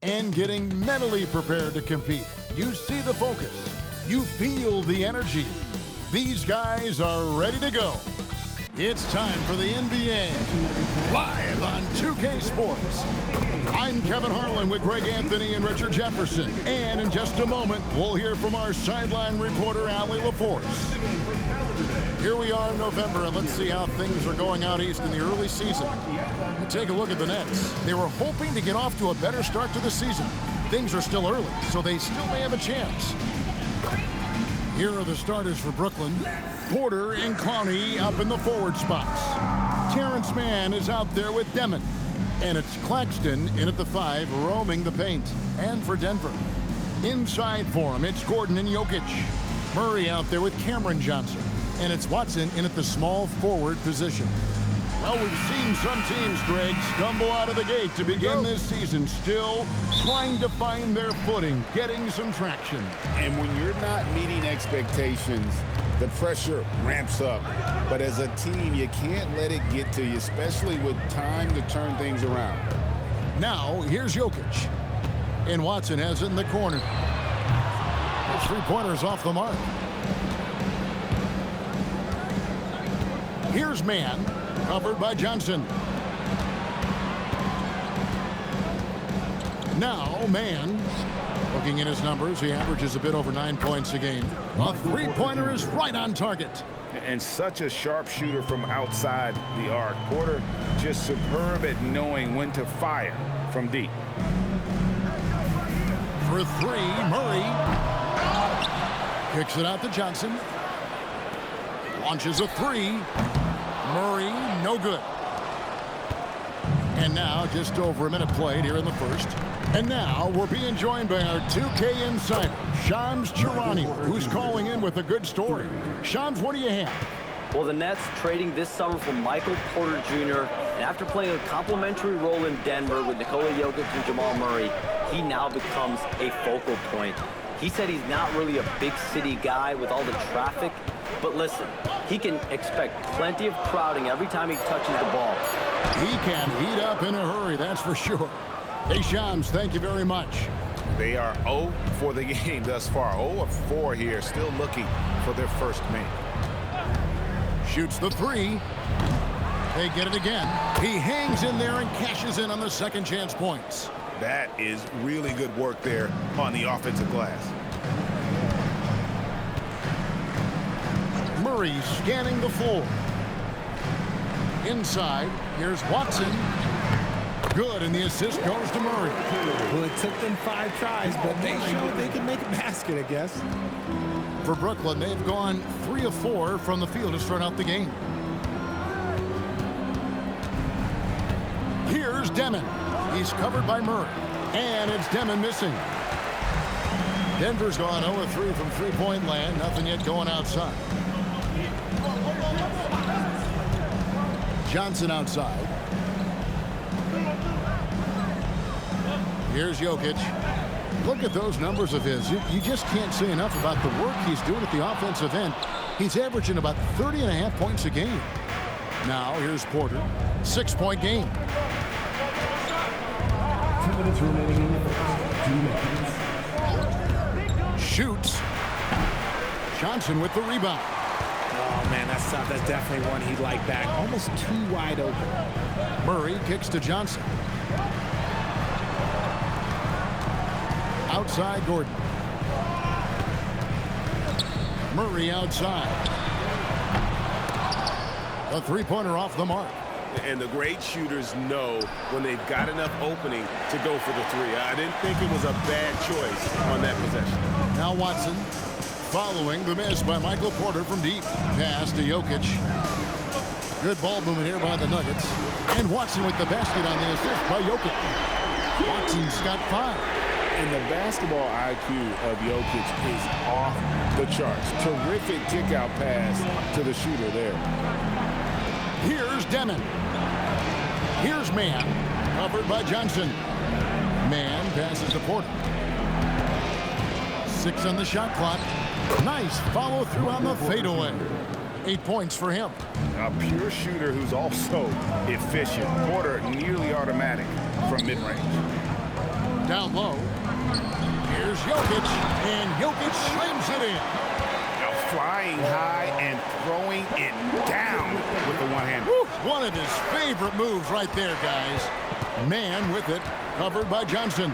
And getting mentally prepared to compete. You see the focus. You feel the energy. These guys are ready to go. It's time for the NBA, live on 2K Sports. I'm Kevin Harlan with Greg Anthony and Richard Jefferson. And in just a moment, we'll hear from our sideline reporter, Allie LaForce. Here we are in November, and let's see how things are going out east in the early season. Take a look at the Nets. They were hoping to get off to a better start to the season. Things are still early, so they still may have a chance. Here are the starters for Brooklyn. Porter and Clowney up in the forward spots. Terrence Mann is out there with Demon. And it's Claxton in at the 5, roaming the paint. And for Denver, inside for him, it's Gordon and Jokic. Murray out there with Cameron Johnson. And it's Watson in at the small forward position. Well, we've seen some teams, Greg, stumble out of the gate to begin this season, still trying to find their footing, getting some traction. And when you're not meeting expectations, the pressure ramps up. But as a team, you can't let it get to you, especially with time to turn things around. Now, here's Jokic. And Watson has it in the corner. The three-pointer's off the mark. Here's Mann, covered by Johnson. Now, Mann, looking at his numbers, he averages a bit over 9 points a game. A three-pointer is right on target. And such a sharp shooter from outside the arc. Porter just superb at knowing when to fire from deep. For three, Murray kicks it out to Johnson. Launches a three. Murray, no good. And now, just over a minute played here in the first. And now, we're being joined by our 2K insider, Shams Charania, who's calling in with a good story. Shams, what do you have? Well, the Nets trading this summer for Michael Porter Jr., and after playing a complimentary role in Denver with Nikola Jokic and Jamal Murray, he now becomes a focal point. He said he's not really a big city guy with all the traffic, but listen, he can expect plenty of crowding every time he touches the ball. He can heat up in a hurry, that's for sure. Hey, Shams, thank you very much. They are 0 for the game thus far. 0 of 4 here, still looking for their first make. Shoots the three. They get it again. He hangs in there and cashes in on the second chance points. That is really good work there on the offensive glass. Murray scanning the floor. Inside, here's Watson. Good, and the assist goes to Murray. Well, it took them 5 tries, but they showed they can make a basket, I guess. For Brooklyn, they've gone 3 of 4 from the field to start out the game. Here's Demon. He's covered by Murray. And it's Demon missing. Denver's gone 0 of 3 from three-point land. Nothing yet going outside. Johnson outside. Here's Jokic. Look at those numbers of his. You just can't say enough about the work he's doing at the offensive end. He's averaging about 30.5 points a game. Now, here's Porter. 6-point game. 2 minutes remaining in the first. 2 minutes. Shoots. Johnson with the rebound. Oh, man, that's tough. That's definitely one he'd like back. Almost too wide open. Murray kicks to Johnson. Outside, Gordon. Murray outside. A three-pointer off the mark. And the great shooters know when they've got enough opening to go for the three. I didn't think it was a bad choice on that possession. Now Watson following the miss by Michael Porter from deep. Pass to Jokic. Good ball movement here by the Nuggets. And Watson with the basket on the assist by Jokic. Watson's got 5. And the basketball IQ of Jokic is off the charts. Terrific kick-out pass to the shooter there. Here's Demon. Here's Mann, covered by Johnson. Mann passes to Porter. 6 on the shot clock. Nice follow through on the fadeaway. 8 points for him. a pure shooter who's also efficient. Porter nearly automatic from mid-range. Down low. Here's Jokic, and Jokic slams it in. Now flying high and throwing it down with the one-hand. One of his favorite moves right there, guys. Man with it, covered by Johnson.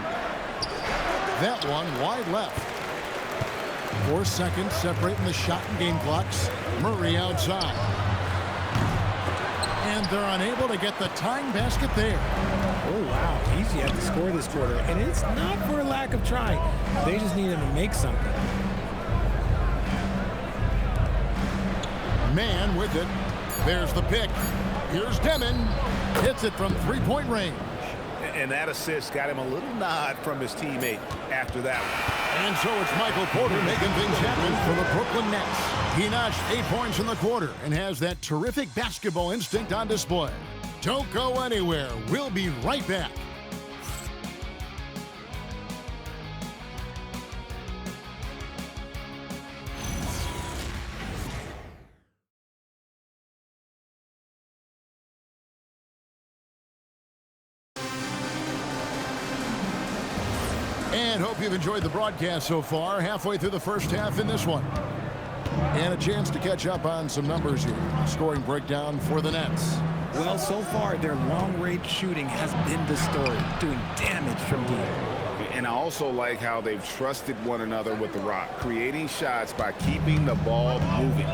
That one wide left. 4 seconds separating the shot and game clocks. Murray outside. And they're unable to get the tying basket there. Oh, wow. He's yet to score this quarter. And it's not for a lack of trying. They just need him to make something. Man with it. There's the pick. Here's Demon. Hits it from three-point range. And that assist got him a little nod from his teammate after that one. And so it's Michael Porter making things happen for the Brooklyn Nets. He notched 8 points in the quarter and has that terrific basketball instinct on display. Don't go anywhere. We'll be right back. And hope you've enjoyed the broadcast so far. Halfway through the first half in this one. And a chance to catch up on some numbers here. Scoring breakdown for the Nets. Well, so far, their long-range shooting has been the story, doing damage from deep. And I also like how they've trusted one another with the rock, creating shots by keeping the ball moving.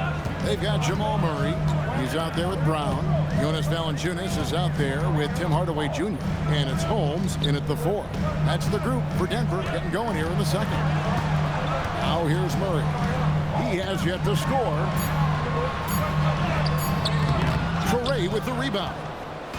They've got Jamal Murray. He's out there with Brown. Jonas Valanciunas is out there with Tim Hardaway Jr. And it's Holmes in at the 4. That's the group for Denver getting going here in the second. Now here's Murray. He has yet to score. Traore with the rebound.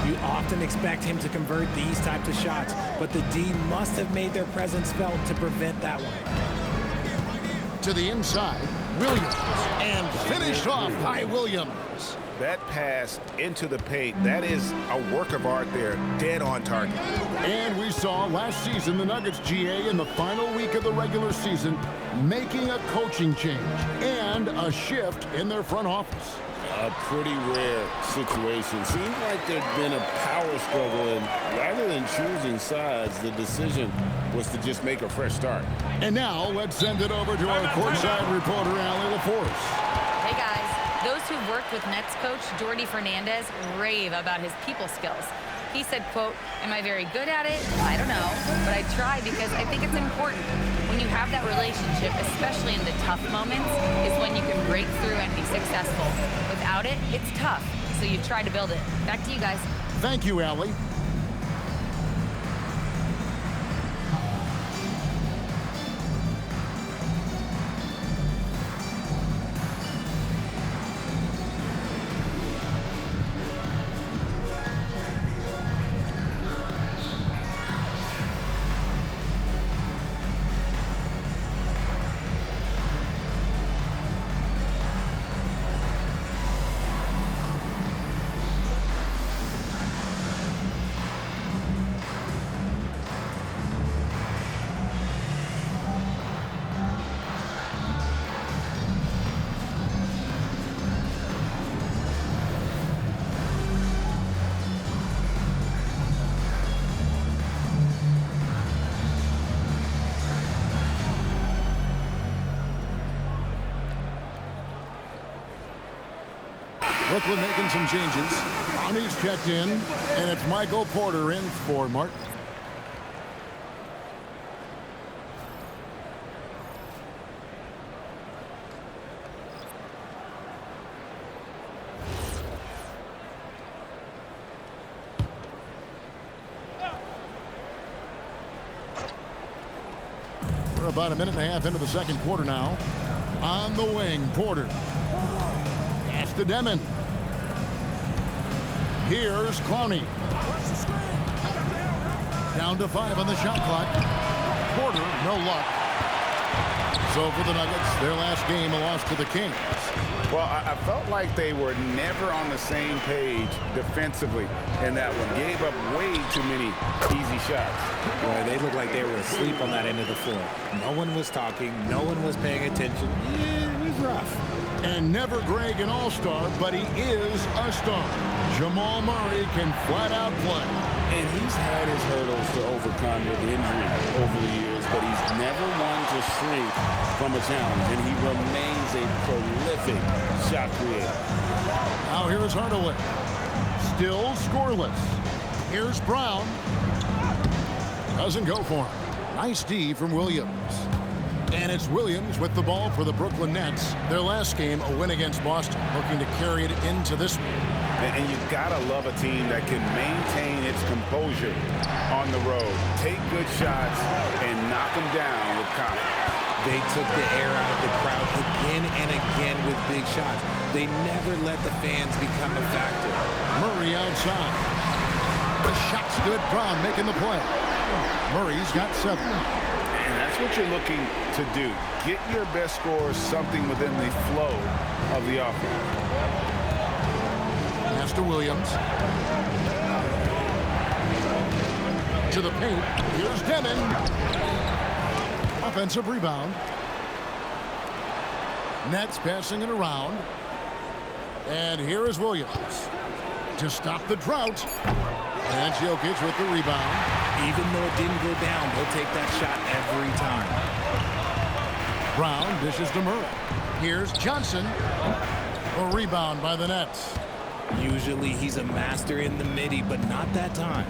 You often expect him to convert these types of shots, but the D must have made their presence felt to prevent that one. To the inside, Williams. And finished off by Williams. That pass into the paint, that is a work of art there, dead on target. And we saw last season the Nuggets GA in the final week of the regular season making a coaching change and a shift in their front office. A pretty rare situation. Seems like there'd been a power struggle, and rather than choosing sides, the decision was to just make a fresh start. And now let's send it over to our courtside reporter, Allie LaForce. Hey guys, those who've worked with Nets coach Jordi Fernandez rave about his people skills. He said, quote, "Am I very good at it? I don't know, but I try because I think it's important. When you have that relationship, especially in the tough moments, is when you can break through and be successful. Without it, it's tough, so you try to build it." Back to you guys. Thank you, Allie. Brooklyn making some changes. Brownie's checked in, and it's Michael Porter in for Martin. We're about a minute and a half into the second quarter now. On the wing, Porter. Pass to Demon. Here's Clowney. Down to 5 on the shot clock. Porter, no luck. So for the Nuggets, their last game, a loss to the Kings. Well, I felt like they were never on the same page defensively in that one. Gave up way too many easy shots. Boy, they looked like they were asleep on that end of the floor. No one was talking. No one was paying attention. Yeah, it was rough. And never Greg an all-star, but he is a star. Jamal Murray can flat out play. And he's had his hurdles to overcome with injury over the years, but he's never one to shrink from a challenge, and he remains a prolific shot creator. Now here is Hardaway. Still scoreless. Here's Brown. Doesn't go for him. Nice D from Williams. And it's Williams with the ball for the Brooklyn Nets. Their last game, a win against Boston, looking to carry it into this one. And you've got to love a team that can maintain its composure on the road, take good shots, and knock them down with confidence. They took the air out of the crowd again and again with big shots. They never let the fans become a factor. Murray outside. The shot's good. Brown making the play. Murray's got 7. And that's what you're looking to do. Get your best scorers something within the flow of the offense. Pass to Williams. To the paint. Here's Demon. Offensive rebound. Nets passing it around. And here is Williams to stop the drought. And Jokic with the rebound. Even though it didn't go down, he'll take that shot every time. Brown dishes to Murray. Here's Johnson. A rebound by the Nets. Usually he's a master in the midi, but not that time.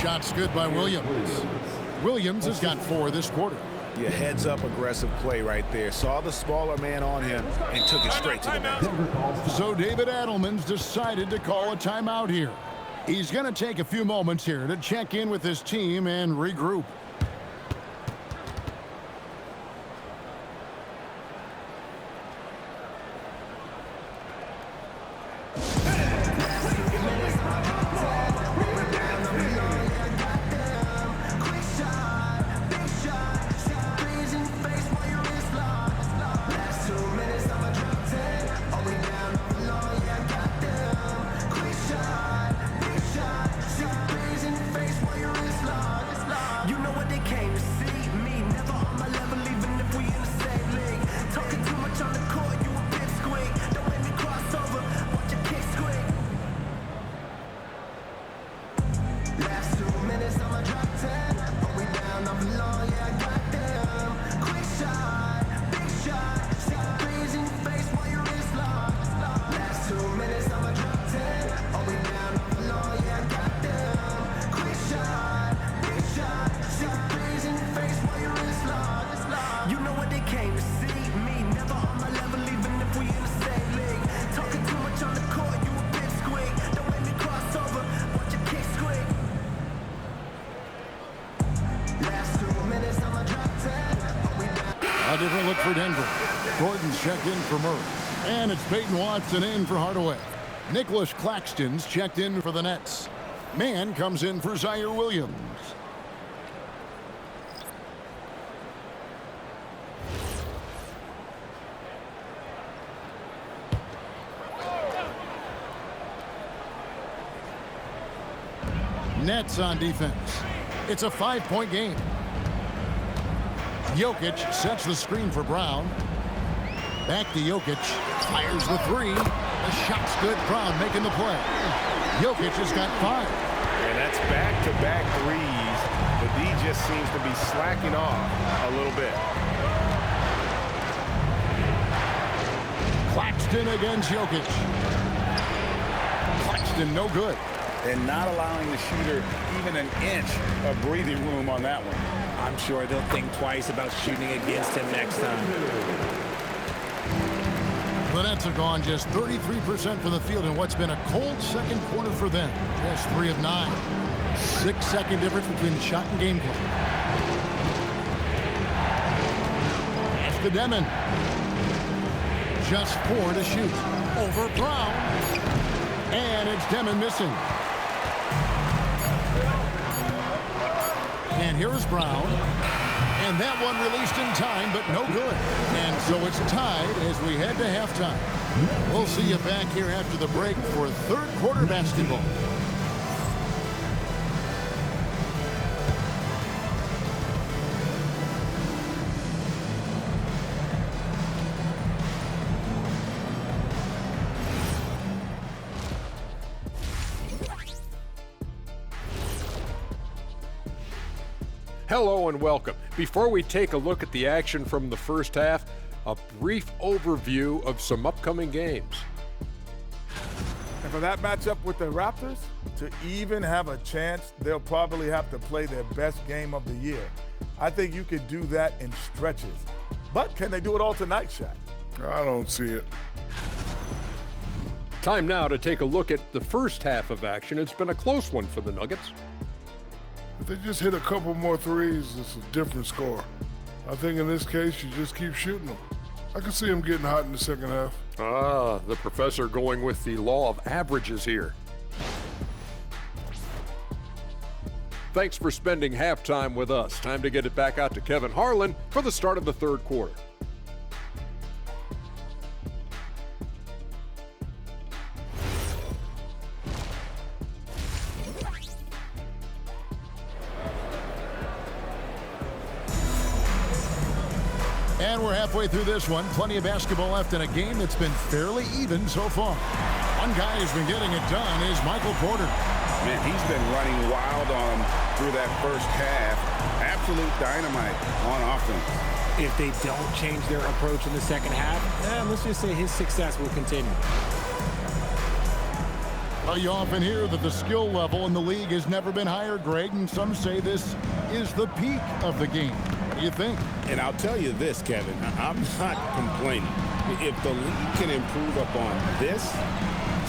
Shot's good by Williams. Williams has got 4 this quarter. Yeah, heads-up aggressive play right there. Saw the smaller man on him and took it straight to the basket. So David Adelman's decided to call a timeout here. He's going to take a few moments here to check in with his team and regroup. A different look for Denver. Gordon's checked in for Murray. And it's Peyton Watson in for Hardaway. Nicholas Claxton's checked in for the Nets. Mann comes in for Zaire Williams. Nets on defense. It's a 5-point game. Jokic sets the screen for Brown. Back to Jokic. Fires the 3. The shot's good. Brown making the play. Jokic has got 5. And that's back-to-back threes. But he just seems to be slacking off a little bit. Claxton against Jokic. Claxton no good. And not allowing the shooter even an inch of breathing room on that one. I'm sure they'll think twice about shooting against him next time. The Nets have gone just 33% from the field in what's been a cold second quarter for them. Just 3 of 9. 6-second difference between the shot and game play. That's the Demon. Just 4 to shoot. Over Brown. And it's Demon missing. And here is Brown. And that one released in time, but no good. And so it's tied as we head to halftime. We'll see you back here after the break for third quarter basketball. Hello and welcome. Before we take a look at the action from the first half, a brief overview of some upcoming games. And for that matchup with the Raptors, to even have a chance, they'll probably have to play their best game of the year. I think you could do that in stretches. But can they do it all tonight, Shaq? I don't see it. Time now to take a look at the first half of action. It's been a close one for the Nuggets. If they just hit a couple more threes, it's a different score. I think in this case, you just keep shooting them. I can see them getting hot in the second half. Ah, the professor going with the law of averages here. Thanks for spending halftime with us. Time to get it back out to Kevin Harlan for the start of the third quarter. And we're halfway through this one. Plenty of basketball left in a game that's been fairly even so far. One guy who's been getting it done is Michael Porter. Man, he's been running wild on him through that first half. Absolute dynamite on offense. If they don't change their approach in the second half, let's just say his success will continue. Well, you often hear that the skill level in the league has never been higher, Greg, and some say this is the peak of the game. What do you think? And I'll tell you this, Kevin, I'm not complaining. If the league can improve upon this,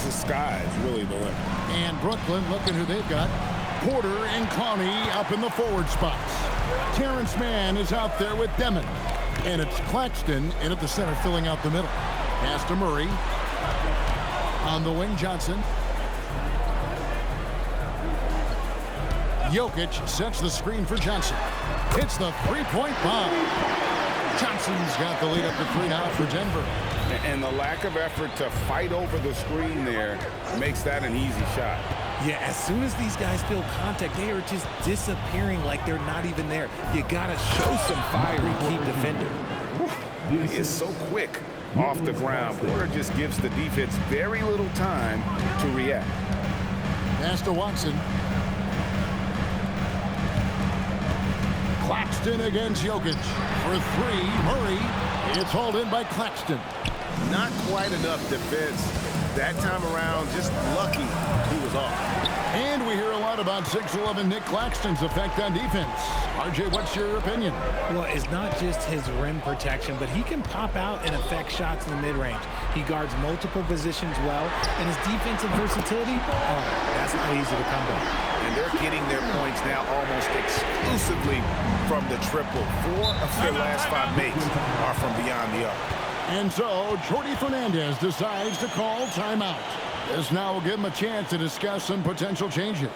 the sky is really the limit. And Brooklyn, looking who they've got. Porter and Clowney up in the forward spots. Terrence Mann is out there with Demon. And it's Claxton in at the center, filling out the middle. Pass to Murray. On the wing, Johnson. Jokic sets the screen for Johnson. Hits the three-point bomb. Johnson's got the lead up to 3 now for Denver. And the lack of effort to fight over the screen there makes that an easy shot. Yeah, as soon as these guys feel contact, they are just disappearing like they're not even there. You gotta show some fire and keep defending. He is so quick off the ground. Porter just gives the defense very little time to react. Pass to Watson. Claxton against Jokic. For 3, Murray. It's hauled in by Claxton. Not quite enough defense that time around. Just lucky he was off. And we hear a lot about 6'11" Nick Claxton's effect on defense. RJ, what's your opinion? Well, it's not just his rim protection, but he can pop out and affect shots in the mid-range. He guards multiple positions well, and his defensive versatility, that's not easy to come by. And they're getting their points now almost exclusively from the triple. 4 of their last 5 makes are from beyond the arc. And so, Jordi Fernandez decides to call timeout. This now will give him a chance to discuss some potential changes.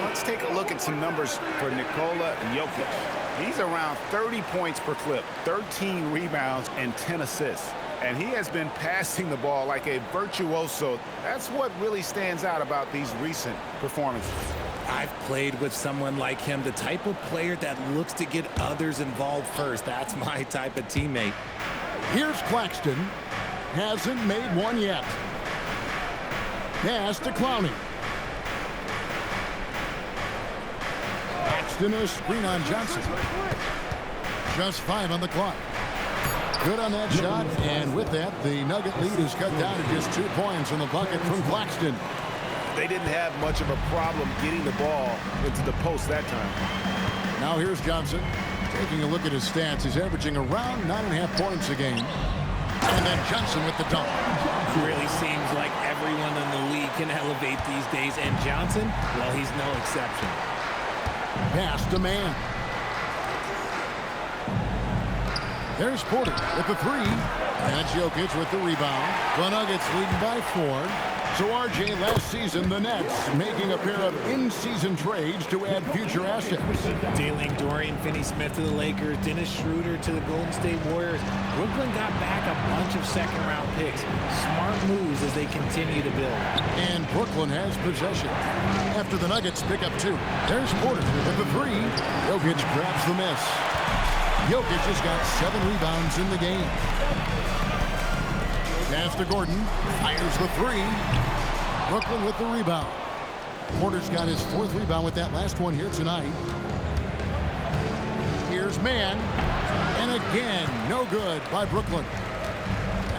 Let's take a look at some numbers for Nikola Jokic. He's around 30 points per clip, 13 rebounds, and 10 assists. And he has been passing the ball like a virtuoso. That's what really stands out about these recent performances. I've played with someone like him, the type of player that looks to get others involved first. That's my type of teammate. Here's Claxton. Hasn't made one yet. Pass to Clowney. Claxton a screen on Johnson. Just 5 on the clock. Good on that shot, and with that, the Nugget lead is cut down to just 2 points in the bucket from Claxton. They didn't have much of a problem getting the ball into the post that time. Now here's Johnson. Taking a look at his stats, he's averaging around 9.5 points a game. And then Johnson with the dunk. Really seems like everyone in the league can elevate these days, and Johnson, well, he's no exception. Pass to man. There's Porter with the 3. And Jokic with the rebound. The Nuggets leading by 4. So, RJ, last season, the Nets making a pair of in-season trades to add future assets. Dealing Dorian Finney-Smith to the Lakers, Dennis Schroeder to the Golden State Warriors. Brooklyn got back a bunch of second-round picks. Smart moves as they continue to build. And Brooklyn has possession. After the Nuggets pick up 2. There's Porter with the 3. Jokic grabs the miss. Jokic has got 7 rebounds in the game. Pass to Gordon. Fires the 3. Brooklyn with the rebound. Porter's got his 4th rebound with that last one here tonight. Here's Mann. And again, no good by Brooklyn.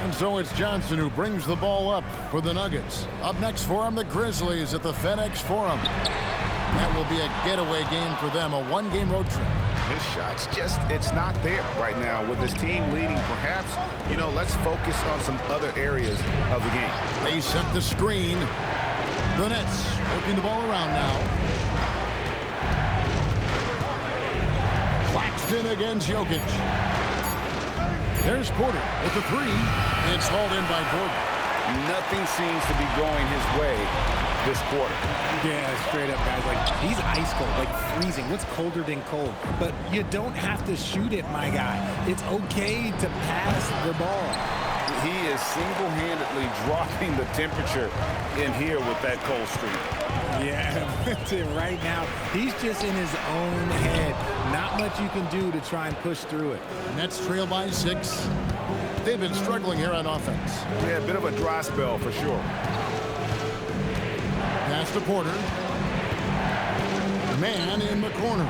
And so it's Johnson who brings the ball up for the Nuggets. Up next for them, the Grizzlies at the FedEx Forum. That will be a getaway game for them, a 1-game road trip. His shot's just, it's not there right now with his team leading. Perhaps, you know, let's focus on some other areas of the game. They set the screen. The Nets working the ball around now. Claxton against Jokic. There's Porter with the 3. It's hauled in by Gordon. Nothing seems to be going his way this quarter. Yeah, straight up, guys. Like, he's ice cold, like freezing. What's colder than cold? But you don't have to shoot it, my guy. It's okay to pass the ball. He is single-handedly dropping the temperature in here with that cold streak. Yeah, that's it right now. He's just in his own head. Not much you can do to try and push through it. Nets trail by 6. They've been struggling here on offense. Yeah, a bit of a dry spell for sure. Pass to Porter. Man in the corner.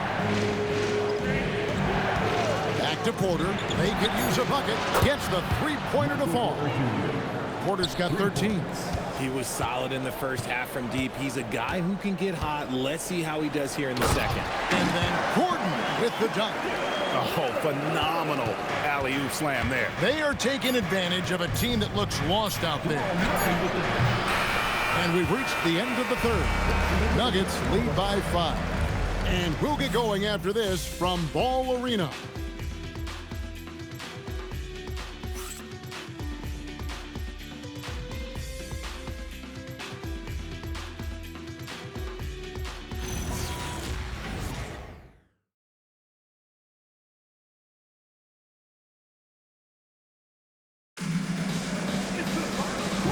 Back to Porter. They could use a bucket. Gets the 3-pointer to fall. Porter's got 13. He was solid in the first half from deep. He's a guy who can get hot. Let's see how he does here in the second. And then Gordon with the dunk. Oh, phenomenal alley-oop slam there. They are taking advantage of a team that looks lost out there. And we've reached the end of the 3rd. Nuggets lead by 5. And we'll get going after this from Ball Arena.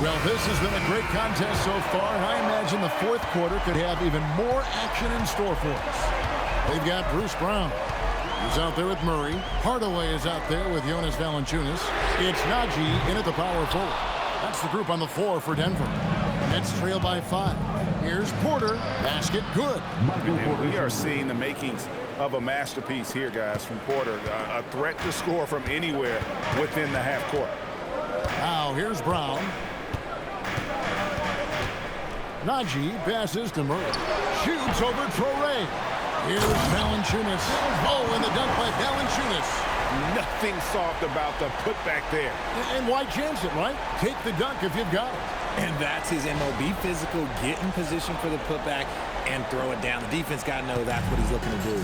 Well, this has been a great contest so far, and I imagine the 4th quarter could have even more action in store for us. They've got Bruce Brown. He's out there with Murray. Hardaway is out there with Jonas Valanciunas. It's Najee in at the power forward. That's the group on the floor for Denver. Nets trail by 5. Here's Porter. Basket good. And we are seeing the makings of a masterpiece here, guys, from Porter. A threat to score from anywhere within the half court. Now here's Brown. Najee passes to Murray. Shoots over Traore. Here's Valanciunas. Oh, and the dunk by Valanciunas. Nothing soft about the putback there. And why chance it, right? Take the dunk if you've got it. And that's his MO. Be physical, get in position for the putback, and throw it down. The defense got to know that's what he's looking to do.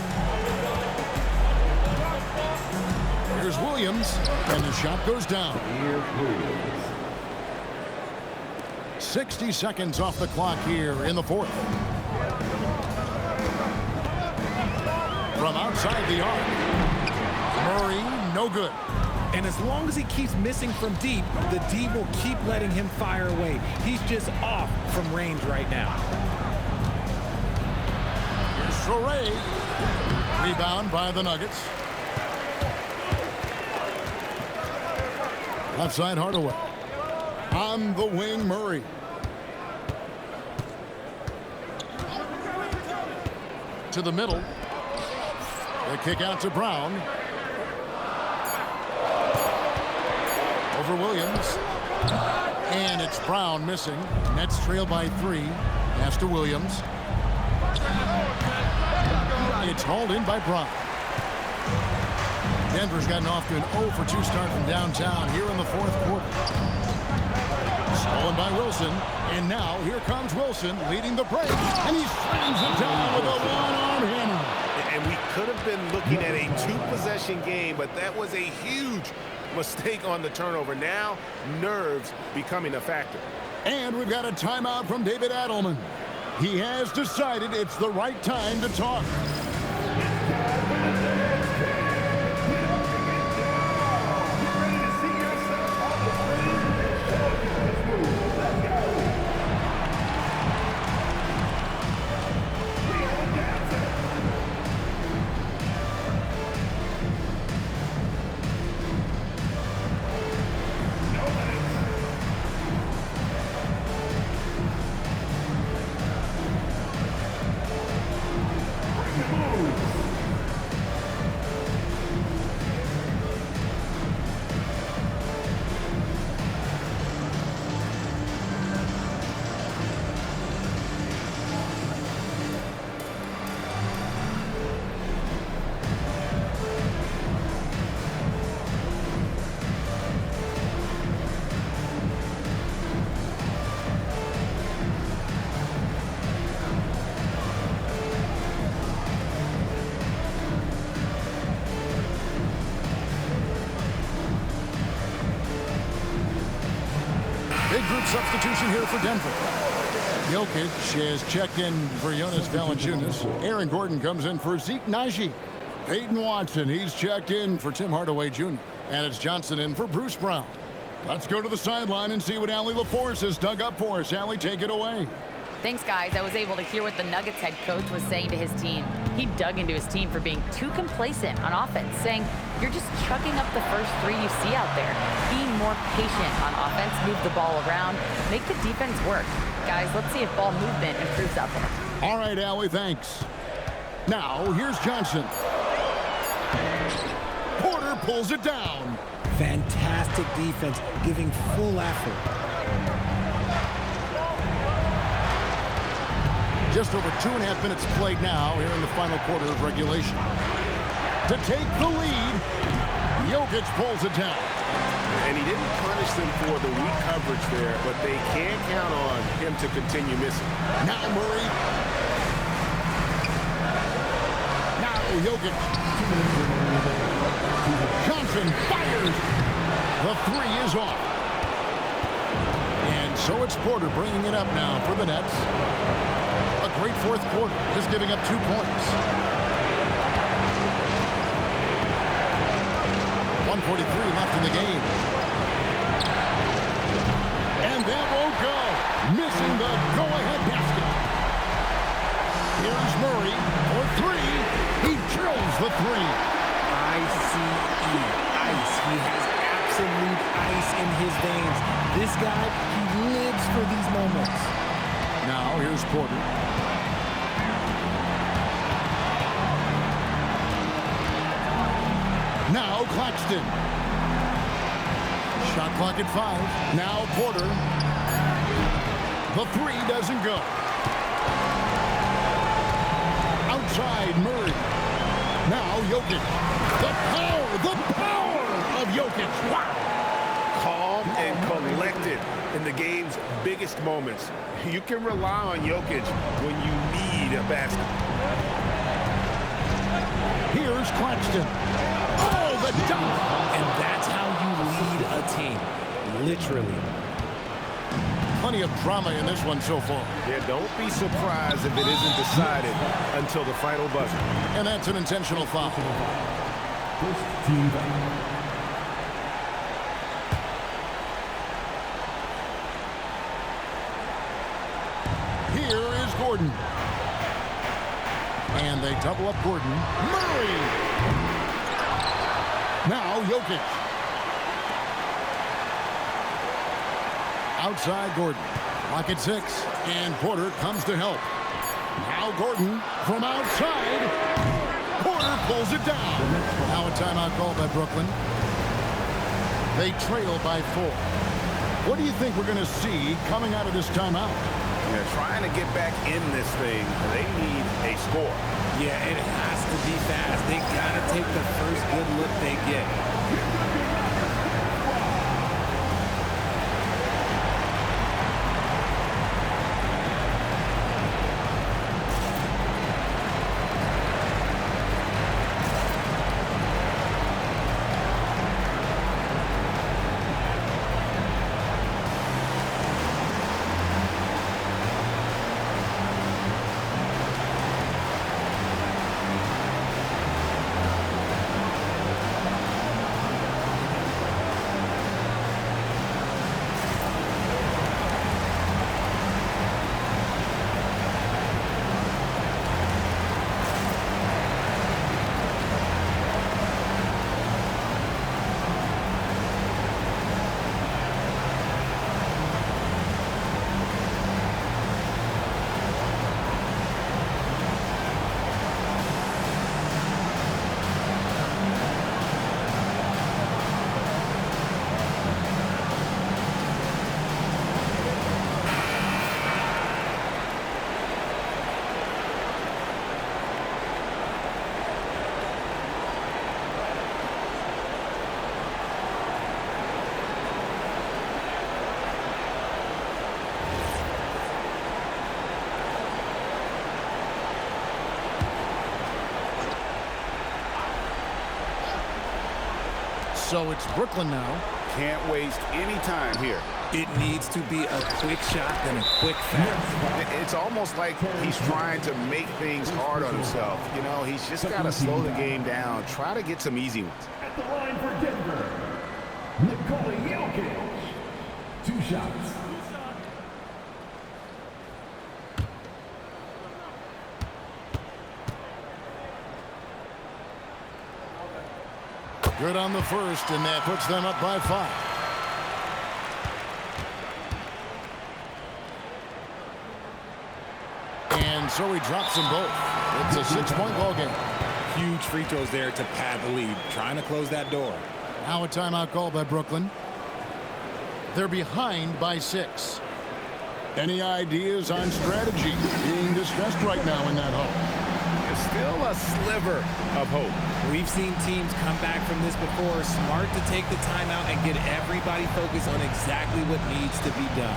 Here's Williams, and the shot goes down. 60 seconds off the clock here in the 4th. From outside the arc. Murray, no good. And as long as he keeps missing from deep, the D will keep letting him fire away. He's just off from range right now. Here's Traore. Rebound by the Nuggets. Left side, Hardaway. On the wing, Murray. To the middle. The kick out to Brown. Over Williams. And it's Brown missing. Nets trail by 3. Pass to Williams. It's hauled in by Brown. Denver's gotten off to an 0-for-2 start from downtown here in the fourth quarter. Stolen by Wilson. And now here comes Wilson leading the break. And he slams it down with a one-arm hammer. And we could have been looking at a 2-possession game, but that was a huge mistake on the turnover. Now, nerves becoming a factor. And we've got a timeout from David Adelman. He has decided it's the right time to talk. Big group substitution here for Denver. Jokic has checked in for Jonas Valanciunas. Aaron Gordon comes in for Zeke Naji. Peyton Watson, he's checked in for Tim Hardaway Jr. And it's Johnson in for Bruce Brown. Let's go to the sideline and see what Allie LaForce has dug up for us. Allie, take it away. Thanks, guys. I was able to hear what the Nuggets head coach was saying to his team. He dug into his team for being too complacent on offense, saying, you're just chucking up the first 3 you see out there. Being more patient on offense, move the ball around, make the defense work. Guys, let's see if ball movement improves out there. All right, Allie, thanks. Now, here's Johnson. Porter pulls it down. Fantastic defense, giving full effort. Just over 2.5 minutes played now here in the final quarter of regulation. To take the lead, Jokic pulls it down. And he didn't punish them for the weak coverage there, but they can't count on him to continue missing. Now Murray. Now Jokic. Johnson fires. The 3 is off. And so it's Porter bringing it up now for the Nets. A great fourth quarter, just giving up 2 points. 1:43 left in the game. And that won't go. Missing the go-ahead basket. Here's Murray for 3. He drills the 3. I-C-E, ice. He has absolute ice in his veins. This guy, he lives for these moments. Now here's Porter. Now Claxton. Shot clock at 5. Now Porter. The 3 doesn't go. Outside Murray. Now Jokic. The power of Jokic. Wow. Calm and collected in the game's biggest moments. You can rely on Jokic when you need a basket. Here's Claxton. Oh, the dunk! And that's how you lead a team. Literally. Plenty of drama in this one so far. Yeah, don't be surprised if it isn't decided until the final buzzer. And that's an intentional foul. First team foul. Here is Gordon. And they double up Gordon. Murray! Now Jokic. Outside Gordon. Clock at 6. And Porter comes to help. Now Gordon from outside. Porter pulls it down. Now a timeout called by Brooklyn. They trail by 4. What do you think we're going to see coming out of this timeout? They're trying to get back in this thing. They need a score. Yeah, it has to be fast. They got to take the first good look they get. So it's Brooklyn now. Can't waste any time here. It needs to be a quick shot and a quick foul. It's almost like he's trying to make things hard on himself. You know, he's just got to slow the game down, try to get some easy ones. At the line for Denver, Nikola Jokic. 2 shots. Good on the first, and that puts them up by 5. And so he drops them both. It's a 6-point ball game. Huge free throws there to pad the lead, trying to close that door. Now a timeout call by Brooklyn. They're behind by 6. Any ideas on strategy being discussed right now in that hole? There's still a sliver of hope. We've seen teams come back from this before. Smart to take the timeout and get everybody focused on exactly what needs to be done.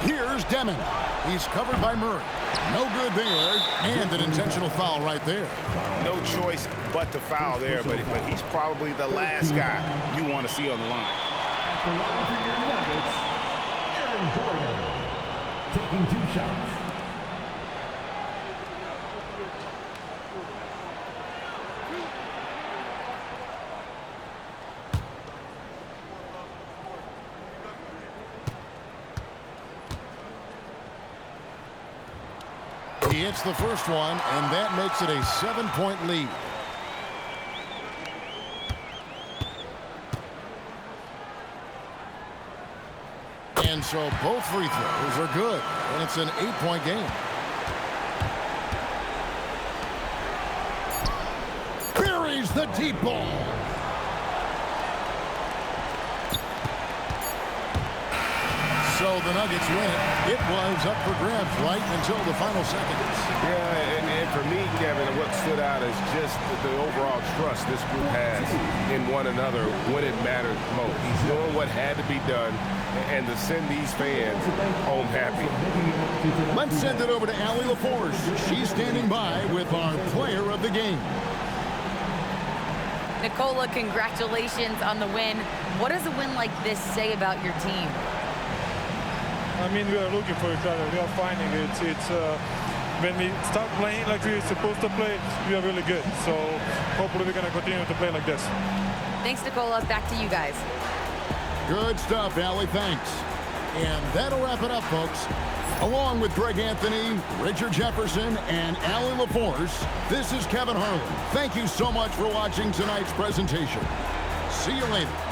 Here's Deming. He's covered by Murray. No good there, and an intentional foul right there. No choice but to foul there, but he's probably the last guy you want to see on the line. At the line for your Nuggets, Aaron Gordon, taking 2 shots. He hits the first one, and that makes it a 7-point lead. And so both free throws are good, and it's an 8-point game. a deep ball. So the Nuggets win it. It was up for grabs right until the final seconds. Yeah, and for me, Kevin, what stood out is just the overall trust this group has in one another when it mattered most. Doing what had to be done and to send these fans home happy. Let's send it over to Allie LaForce. She's standing by with our player of the game. Nikola, congratulations on the win. What does a win like this say about your team? I mean, we are looking for each other. We are finding it. When we start playing like we're supposed to play, we are really good. So hopefully we're going to continue to play like this. Thanks, Nikola. Back to you guys. Good stuff, Allie. Thanks. And that'll wrap it up, folks. Along with Greg Anthony, Richard Jefferson, and Allie LaForce, this is Kevin Harlan. Thank you so much for watching tonight's presentation. See you later.